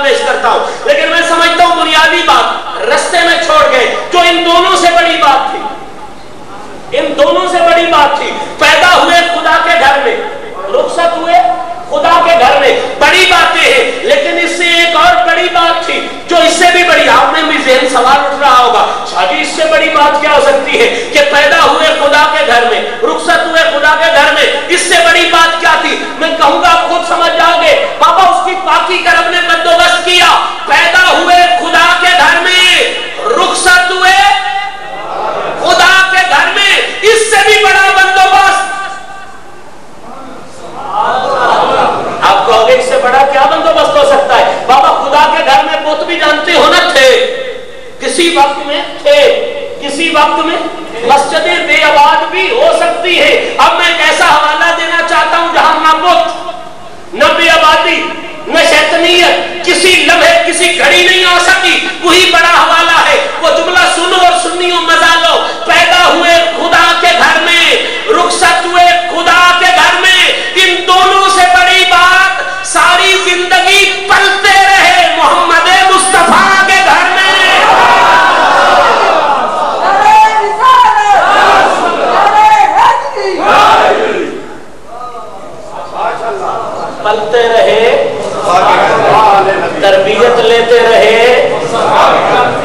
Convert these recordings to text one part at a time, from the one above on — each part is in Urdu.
پیش کرتا ہوں، لیکن میں سمجھتا ہوں بنیادی بات رستے میں چھوڑ گئے جو ان دونوں سے بڑی بات تھی، ان دونوں سے بڑی بات تھی۔ پیدا ہوئے خدا کے گھر میں، رخصت ہوئے خدا کے گھر میں، بڑی باتیں ہیں، لیکن اس سے ایک اور بڑی بات تھی جو اس سے بھی بڑی۔ آپ میں بھی ذہن سوال اٹھ رہا ہوگا، شاہ جی اس سے بڑی بات کیا ہو سکتی ہے کہ پیدا ہوئے خدا کے گھر میں، رخصت ہوئے خدا کے گھر میں، اس سے بڑی بات کیا تھی؟ میں کہوں گا آپ خود سمجھ جاؤ گے۔ بابا اس کی پاکی کا رب نے بندوبست کیا، پیدا ہوئے خدا کے گھر میں، رخصت ہوئے خدا کے گھر میں، اس سے بھی بڑا بندوبست۔ آپ کہو گے اس سے بڑا کیا بندوبست ہو سکتا ہے؟ بابا خدا کے گھر میں بت بھی جانتے ہو نہ تھے، کسی وقت میں تھے، کسی وقت میں مسجدیں بے آباد بھی ہو سکتی ہے۔ اب میں ایک ایسا حوالہ دینا چاہتا ہوں جہاں نہ بت، نہ بے آبادی، نہ شیطنیت کسی لمحے کسی گھڑی نہیں آ سکی، وہی بڑا حوالہ ہے۔ وہ جملہ سنو اور سنیوں مزہ لو، پیدا ہوئے خدا کے گھر میں، رخصت ہوئے خدا کے گھر میں، ان دونوں سے بڑی بات ساری زندگی پلتے رہے محمد مصطفیٰ کے گھر میں۔ پلتے رہے، تربیت لیتے رہے،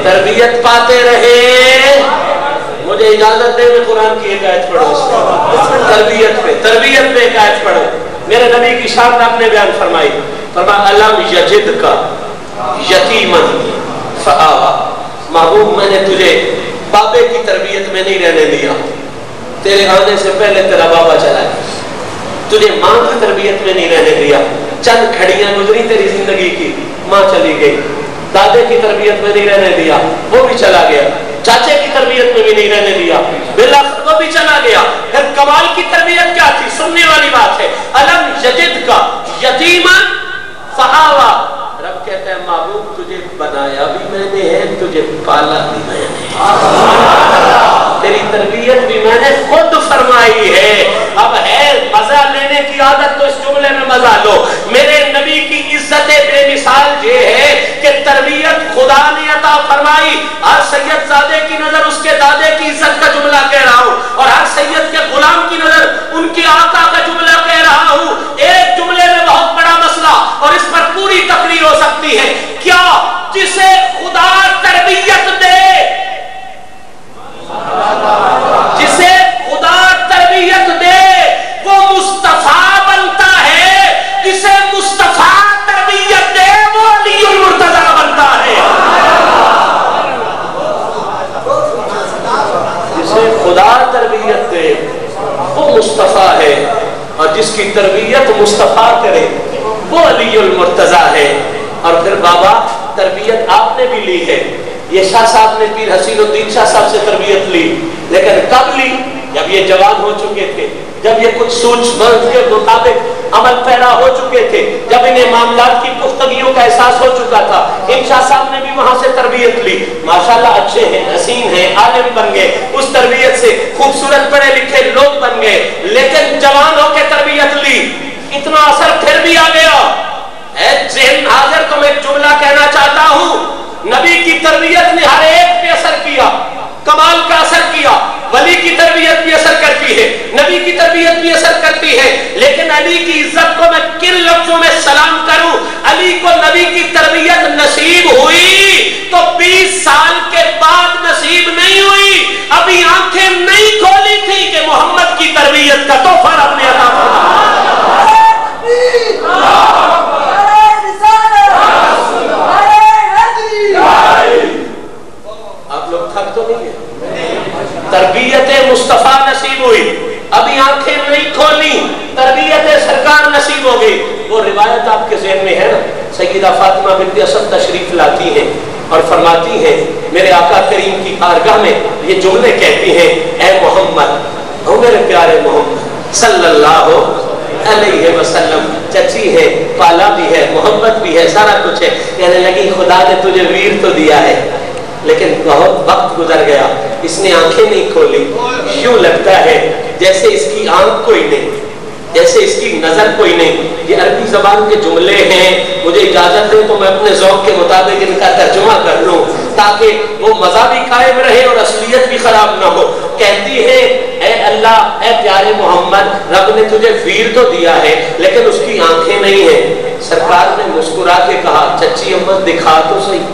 تربیت پاتے رہے۔ مجھے اجازت دے میں قرآن کی ایک آیت پڑھوں، تربیت پہ ایک آیت پڑھوں۔ میرے نبی کی شان آپ نے بیان فرمائی، فرمایا الم یجد کا یتیمن فآوا۔ محبوب میں نے تجھے بابے کی تربیت میں نہیں رہنے دیا، تیرے آنے سے پہلے تیرا بابا چلا گیا، تجھے ماں کی تربیت میں نہیں رہنے دیا، چند گھڑیاں گزری تیری زندگی کی، ماں چلی گئی، دادے کی تربیت میں نہیں رہنے دیا، وہ بھی چلا گیا، چاچے کی تربیت میں بھی نہیں رہنے دیا، بالآخر وہ بھی چلا گیا۔ پھر کمال کی تربیت کیا تھی؟ سننے والی بات ہے، الم یجد کا یتیمن فآوا۔ رب کہتا ہے محبوب تجھے بنایا بھی میں نے ہے، تجھے پالا بھی میں نے، تیری تربیت بھی میں نے خود فرمائی ہے۔ اب ہے مزہ لینے کی عادت تو اس جملے میں مزہ لو۔ میرے نبی کی عزت بے مثال یہ ہے کہ تربیت خدا نے عطا فرمائی۔ ہر سید زادے کی نظر اس کے دادے کی عزت کا جملہ کہہ رہا ہوں، اور ہر سید کے غلام کی نظر ان کے آقا کا جملہ کہہ رہا ہوں۔ ایک جملے میں بہت بڑا مسئلہ، اور اس پر پوری تقریر ہو سکتی ہے۔ کیا جسے خدا تربیت دے، جسے خدا تربیت دے وہ مصطفیٰ بنتا ہے، جسے مصطفیٰ تربیت دے وہ علی المرتضیٰ بنتا ہے۔ جسے خدا تربیت دے وہ مصطفیٰ ہے، اور جس کی تربیت مصطفیٰ کرے وہ علی المرتضیٰ ہے۔ اور پھر بابا تربیت آپ نے بھی لی ہے، یہ شاہ صاحب نے پیر حسین الدین شاہ صاحب سے تربیت لی، لیکن کب لی؟ جب یہ جوان ہو چکے تھے، جب یہ کچھ سوچ بوجھ کے مطابق عمل پیرا ہو چکے تھے، جب انہیں معاملات کی پختگیوں کا احساس ہو چکا تھا، ان شاہ صاحب نے بھی وہاں سے تربیت لی۔ ماشاءاللہ اچھے ہیں، حسین ہیں، عالم بن گئے، اس تربیت سے خوبصورت پڑھے لکھے لوگ بن گئے، لیکن جوان ہو کے تربیت لی، اتنا اثر پھر بھی آ گیا۔ ذہن حاضر تو میں جملہ کہنا چاہتا ہوں، نبی کی تربیت نے ہر ایک پہ اثر کیا، کمال کا اثر کیا۔ ولی کی تربیت بھی اثر کرتی ہے، نبی کی تربیت بھی اثر کرتی ہے، لیکن علی کی عزت کو میں کن لفظوں میں سلام کروں؟ علی کو نبی کی تربیت نصیب ہوئی تو 20 سال کے بعد نصیب نہیں ہوئی، ابھی آنکھیں نہیں کھولی تھی کہ محمد کی تربیت کا تحفہ رب نے عطا فرمایا۔ آپ لوگ تھک تو نہیں ہیں؟ تربیت مصطفیٰ نصیب ہوئی، ابھی آنکھیں نہیں کھولی، تربیت سرکار نصیب ہو گئی۔ وہ روایت آپ کے ذہن میں ہے نا، سیدہ فاطمہ بنت اسد تشریف لاتی ہیں اور فرماتی ہیں، میرے آقا کریم کی بارگاہ میں یہ جملے کہتی ہیں، اے محمد، او میرے پیارے محمد صلی اللہ علیہ وسلم، چچی ہے، پالا بھی ہے، محبت بھی ہے، سارا کچھ ہے، کہنے لگی خدا نے تجھے ویر تو دیا ہے، لیکن بہت وقت گزر گیا، اس نے آنکھیں نہیں کھولی، یوں لگتا ہے جیسے اس کی آنکھ کوئی نہیں، جیسے اس کی نظر کوئی نہیں۔ یہ عربی زبان کے جملے ہیں، مجھے اجازت ہے تو تو میں اپنے ذوق کے مطابق ان کا ترجمہ کر لوں تاکہ وہ مزہ بھی قائم رہے اور اصلیت بھی خراب نہ ہو. کہتی ہے اے اللہ، اے پیارے محمد، رب نے تجھے ویر تو دیا ہے لیکن اس کی آنکھیں نہیں ہیں. سرکار نے مسکرا کے کہا چچی اماں دکھا تو صحیح.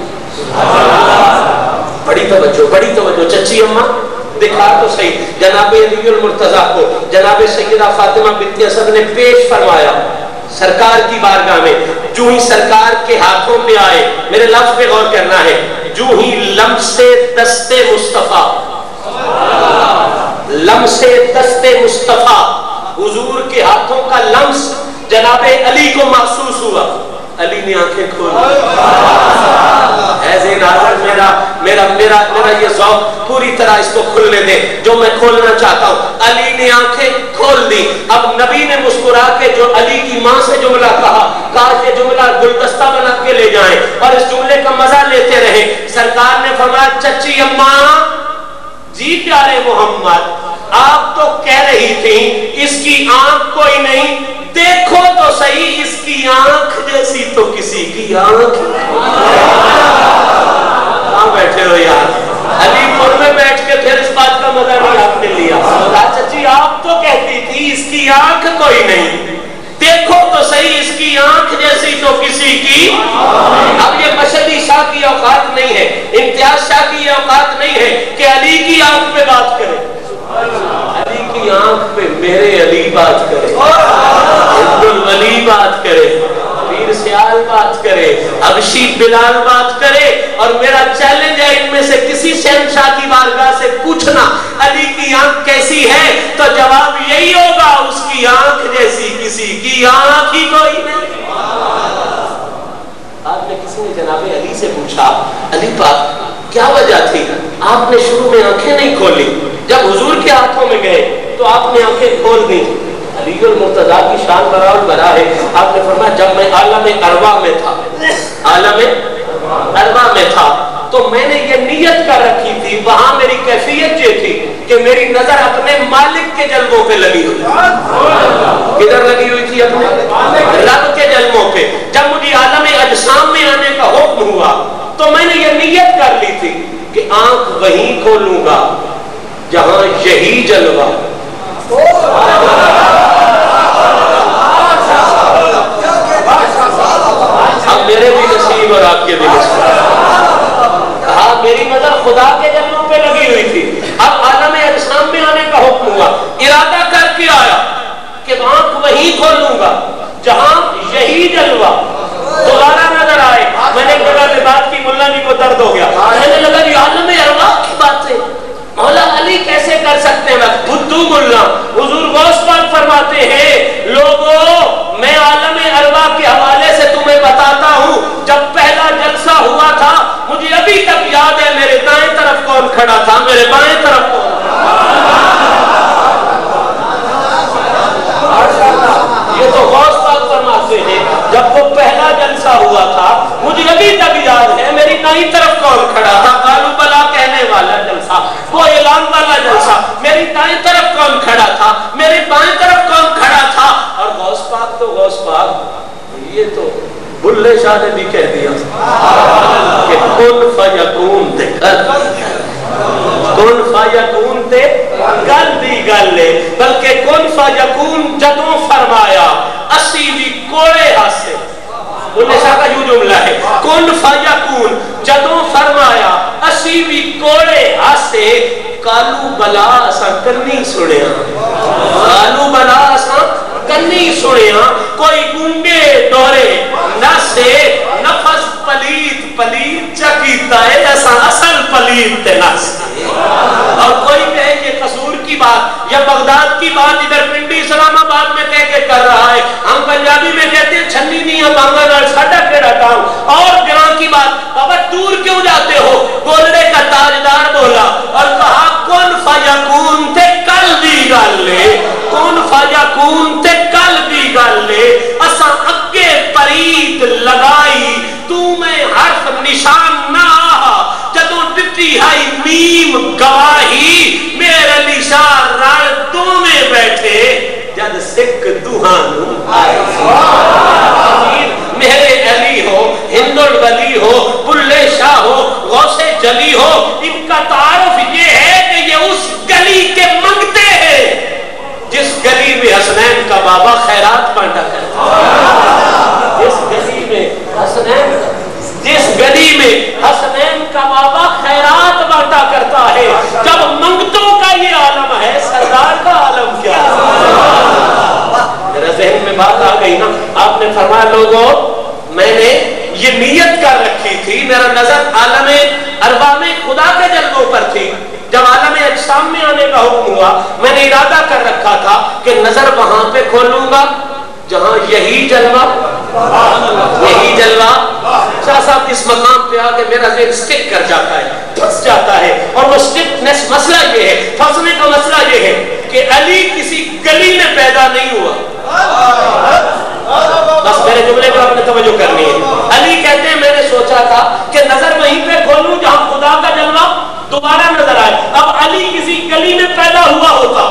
بڑی توجہ چچی اماں دکھا تو صحیح. جناب علی المرتضیٰ کو جناب سیدہ فاطمہ بنت اسد نے پیش فرمایا سرکار کی بارگاہ میں. جو ہی سرکار کے ہاتھوں پہ آئے، میرے لفظ پہ غور کرنا ہے، جو ہی لمس دست مصطفیٰ، لمس دست مصطفیٰ، حضور کے ہاتھوں کا لمس جناب علی کو محسوس ہوا، علی نے آنکھیں کھولی. ایسے ناظر میرا یہ ذوق پوری طرح اس کو کھلنے دے جو میں کھولنا چاہتا ہوں. علی نے آنکھیں کھول دی. اب نبی نے مسکرا کے جو علی کی ماں سے جملہ کہا یہ جملہ گلدستہ بنا کے لے جائیں اور اس جملے کا مزہ لیتے رہیں. سرکار نے فرمایا چچی اماں جی پیارے محمد، آپ تو کہہ رہی تھی اس کی آنکھ کوئی نہیں، دیکھو تو صحیح اس کی آنکھ جیسی تو کسی کی آنکھ. کہاں بیٹھے ہو یار؟ علی پور میں بیٹھ کے پھر اس بات کا مزہ نہیں آپ نے لیا. چچی آپ تو کہتی تھی اس کی آنکھ کوئی نہیں، دیکھو تو صحیح اس کی آنکھ جیسی تو کسی کی. اب یہ مشہدی شاہ کی اوقات نہیں ہے، امتیاز شاہ کی اوقات نہیں ہے کہ علی کی آنکھ پہ بات کرے. علی کی آنکھ پہ میرے علی بات کرے، عبدالولی بات کرے، پیر سیال بات کرے، حبشی بلال بات کرے. اور میرا چیلنج ہے ان میں سے کسی شہنشاہ کی بارگاہ سے پوچھنا علی کی آنکھ کیسی ہے تو جواب یہی ہوگا اس کی آنکھ جیسی کسی کی آنکھ ہی کوئی نہیں. آپ نے کسی نے جناب علی سے پوچھا علی پاک کیا وجہ تھی آپ نے شروع میں آنکھیں نہیں کھولی، جب حضور کے ہاتھوں میں گئے تو آپ نے آنکھیں کھول دی. علی المرتضیٰ کی شان برابر بڑا ہے. آپ نے فرمایا جب میں عالم ارواح میں تھا، عالم ارواح میں تھا تو میں نے یہ نیت کر رکھی تھی، وہاں میری کیفیت یہ تھی کہ میری نظر اپنے مالک کے جلووں پہ لگی ہوئی. کدھر لگی ہوئی تھی؟ اپنے رب کے جلووں پہ. جب مجھے عالم اجسام میں آنے کا حکم ہوا تو میں نے یہ نیت کر لی تھی کہ آنکھ وہیں کھولوں گا جہاں یہی جلوہ. اب میرے بھی نصیب اور آپ کے بھی نصیب. کہا میری نظر خدا کے جلووں پہ لگی ہوئی تھی، اب عالم اجسام میں آنے کا حکم ہوا، ارادہ کر کے آیا کہ آنکھ وہیں کھولوں گا جہاں یہی جلوہ دوبارہ نظر آئے. میں نے کہا کہ بات کی ملا جی کو درد ہو گیا. میں نے لگا یہ عالم ارواح کی بات ہے، مولا علی کیسے کر سکتے ہیں؟ بدو ملا حضور غوث پاک فرماتے ہیں لوگوں میں عالم ارواح کے حوالے سے تمہیں بتاتا ہوں. جب پہلا جلسہ ہوا تھا مجھے ابھی تک یاد ہے میرے دائیں طرف کون کھڑا تھا، میرے بائیں طرف کون. یہ تو غوث پاک فرماتے ہیں جب وہ پہلا جلسہ ہوا تھا مجھے ابھی تک یاد ہے میری دائیں طرف کون کھڑا تھا. قالوا بلا کہنے والا جلسہ، وہ اعلان والا جلسہ، میری دائیں طرف کون کھڑا تھا، میری بائیں طرف کون کھڑا تھا. اور غوث پاک تو غوث پاک، یہ تو بلے شاہ نے بھی کہہ دیا کہ کن فیکون تے کن فیکون تے گل دی گل لے، بلکہ کن فیکون جدوں فرمایا اسی بھی کوڑے ہاسے. بلے شاہ کا یوں جملہ ہے کن فیکون جدوں فرمایا اسی بھی کوڑے ہاسے. کالو بلا اساں کنی سنیا، کالو بلا اساں کنی سنیا. کوئی گونگے دورے نسے نفس پلیت پلیت چکیتا ہے ایسا اصل پلیت تے نسے. اور کوئی کہے یہ قصور کی بات یا بغداد کی بات ادھر پنڈی اسلام آباد میں کہہ کے کر رہا ہے. ہم پنجابی میں کہتے ہیں چھنی نہیں ہے بانگا نال ساڈا کیڑا کام. اور گراں کی بات بابا دور کیوں جاتے ہو؟ گولڑے کا تاجدار بولا اور کہا کن فیکون تے کل دی گل لے، کن فیکون تے کل دی گل لے. اساں اگے پرید لگائی تو میں حرف نشان نہ آہا جدوں دتی ہے نیم گواہی. میرے علی شاہ رل دو میں بیٹھے جد سکھ دوہانو آئے. میرے علی ہو ہند ان کا تعارف یہ ہے کہ یہ اس گلی کے منگتے ہیں جس گلی میں حسنین کا بابا خیرات بانٹا کرتا ہے، جس گلی میں حسنین کا بابا خیرات بانٹا کرتا ہے۔ جب منگتوں کا یہ عالم ہے، سردار کا عالم کیا ہے؟ میرے ذہن میں بات آ گئی نا، آپ نے فرمایا لوگوں میں نے یہ نیت کر رکھی تھی، میرا نظر عالم ارواح میں خدا کے جلووں پر تھی، جب عالم اجسام میں آنے کا حکم ہوا میں نے ارادہ کر رکھا تھا کہ نظر وہاں پہ کھولوں گا جہاں یہی جلوہ شاہ صاحب اس مقام پہ آ کے میرا ذہن سٹک کر جاتا ہے، پھنس جاتا ہے، اور وہ سٹکنس مسئلہ یہ ہے، پھنسنے کا مسئلہ یہ ہے کہ علی کسی گلی میں پیدا نہیں ہوا۔ بس میرے جملے پر آپ نے توجہ کرنی ہے۔ علی کہتے ہیں میں نے سوچا تھا کہ نظر وہیں پہ کھولوں جہاں خدا کا جلوہ دوبارہ نظر آئے۔ اب علی کسی گلی میں پیدا ہوا ہوتا،